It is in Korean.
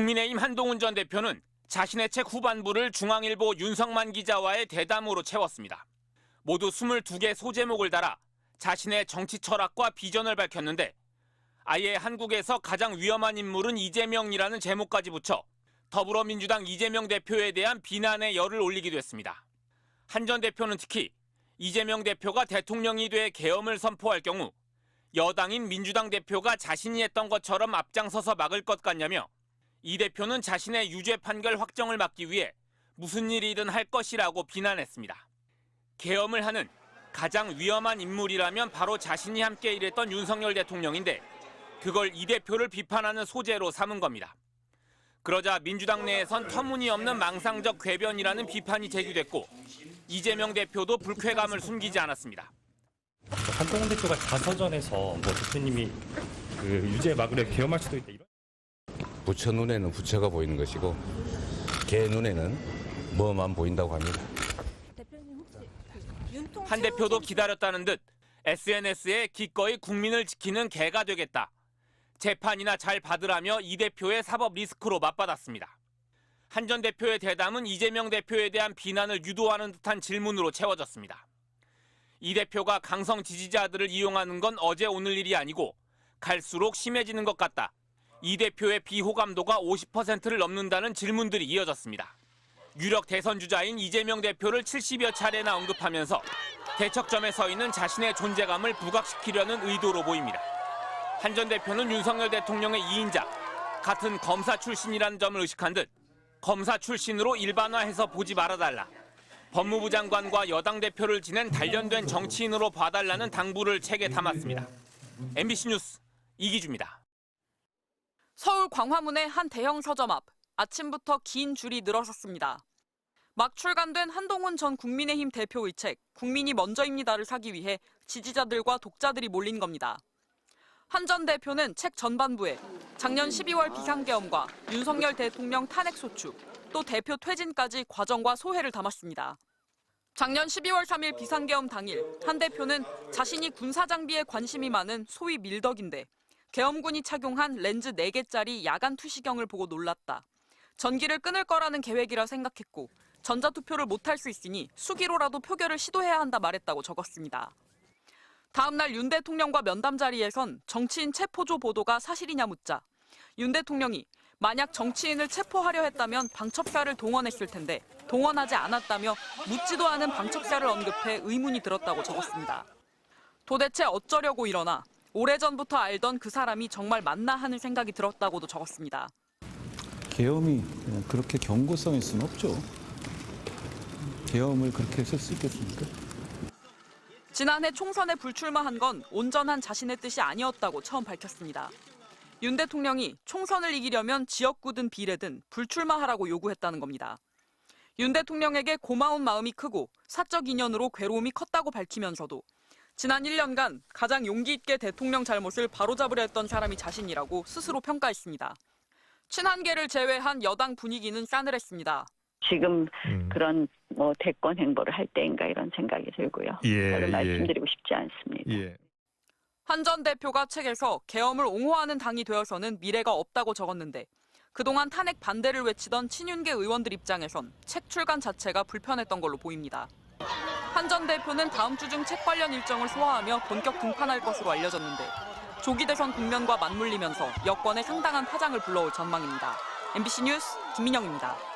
국민의힘 한동훈 전 대표는 자신의 책 후반부를 중앙일보 윤석만 기자와의 대담으로 채웠습니다. 모두 22개 소제목을 달아 자신의 정치 철학과 비전을 밝혔는데 아예 한국에서 가장 위험한 인물은 이재명이라는 제목까지 붙여 더불어민주당 이재명 대표에 대한 비난의 열을 올리기도 했습니다. 한 전 대표는 특히 이재명 대표가 대통령이 돼 계엄을 선포할 경우 여당인 민주당 대표가 자신이 했던 것처럼 앞장서서 막을 것 같냐며 이 대표는 자신의 유죄 판결 확정을 막기 위해 무슨 일이든 할 것이라고 비난했습니다. 계엄을 하는 가장 위험한 인물이라면 바로 자신이 함께 일했던 윤석열 대통령인데 그걸 이 대표를 비판하는 소재로 삼은 겁니다. 그러자 민주당 내에선 터무니없는 망상적 궤변이라는 비판이 제기됐고 이재명 대표도 불쾌감을 숨기지 않았습니다. 한동훈 대표가 자서전에서 대표님이 유죄 막으려 계엄할 수도 있다 이런. 부처 눈에는 부처가 보이는 것이고 개 눈에는 뭐만 보인다고 합니다. 한 대표도 기다렸다는 듯 SNS에 기꺼이 국민을 지키는 개가 되겠다. 재판이나 잘 받으라며 이 대표의 사법 리스크로 맞받았습니다. 한 전 대표의 대담은 이재명 대표에 대한 비난을 유도하는 듯한 질문으로 채워졌습니다. 이 대표가 강성 지지자들을 이용하는 건 어제 오늘 일이 아니고 갈수록 심해지는 것 같다. 이 대표의 비호감도가 50%를 넘는다는 질문들이 이어졌습니다. 유력 대선 주자인 이재명 대표를 70여 차례나 언급하면서 대척점에 서 있는 자신의 존재감을 부각시키려는 의도로 보입니다. 한 전 대표는 윤석열 대통령의 2인자, 같은 검사 출신이라는 점을 의식한 듯 검사 출신으로 일반화해서 보지 말아달라. 법무부 장관과 여당 대표를 지낸 단련된 정치인으로 봐달라는 당부를 책에 담았습니다. MBC 뉴스 이기주입니다. 서울 광화문의 한 대형 서점 앞 아침부터 긴 줄이 늘어섰습니다. 막 출간된 한동훈 전 국민의힘 대표의 책 국민이 먼저입니다를 사기 위해 지지자들과 독자들이 몰린 겁니다. 한 전 대표는 책 전반부에 작년 12월 비상계엄과 윤석열 대통령 탄핵소추, 또 대표 퇴진까지 과정과 소회를 담았습니다. 작년 12월 3일 비상계엄 당일 한 대표는 자신이 군사장비에 관심이 많은 소위 밀덕인데 계엄군이 착용한 렌즈 4개짜리 야간 투시경을 보고 놀랐다. 전기를 끊을 거라는 계획이라 생각했고 전자투표를 못할 수 있으니 수기로라도 표결을 시도해야 한다 말했다고 적었습니다. 다음 날 윤 대통령과 면담 자리에선 정치인 체포조 보도가 사실이냐 묻자 윤 대통령이 만약 정치인을 체포하려 했다면 방첩사를 동원했을 텐데 동원하지 않았다며 묻지도 않은 방첩사를 언급해 의문이 들었다고 적었습니다. 도대체 어쩌려고 이러나 오래전부터 알던 그 사람이 정말 맞나 하는 생각이 들었다고도 적었습니다. 계엄이 그렇게 경고성일 수는 없죠. 계엄을 그렇게 했을 수 있겠습니까? 지난해 총선에 불출마한 건 온전한 자신의 뜻이 아니었다고 처음 밝혔습니다. 윤 대통령이 총선을 이기려면 지역구든 비례든 불출마하라고 요구했다는 겁니다. 윤 대통령에게 고마운 마음이 크고 사적 인연으로 괴로움이 컸다고 밝히면서도 지난 1년간 가장 용기 있게 대통령 잘못을 바로잡으려 했던 사람이 자신이라고 스스로 평가했습니다. 친한계를 제외한 여당 분위기는 싸늘했습니다. 지금 그런 대권 행보를 할 때인가 이런 생각이 들고요. 별로 말씀드리고 싶지 않습니다. 한 전 대표가 책에서 계엄을 옹호하는 당이 되어서는 미래가 없다고 적었는데 그동안 탄핵 반대를 외치던 친윤계 의원들 입장에선 책 출간 자체가 불편했던 걸로 보입니다. 한 전 대표는 다음 주 중 책 관련 일정을 소화하며 본격 등판할 것으로 알려졌는데 조기 대선 국면과 맞물리면서 여권에 상당한 파장을 불러올 전망입니다. MBC 뉴스 김민영입니다.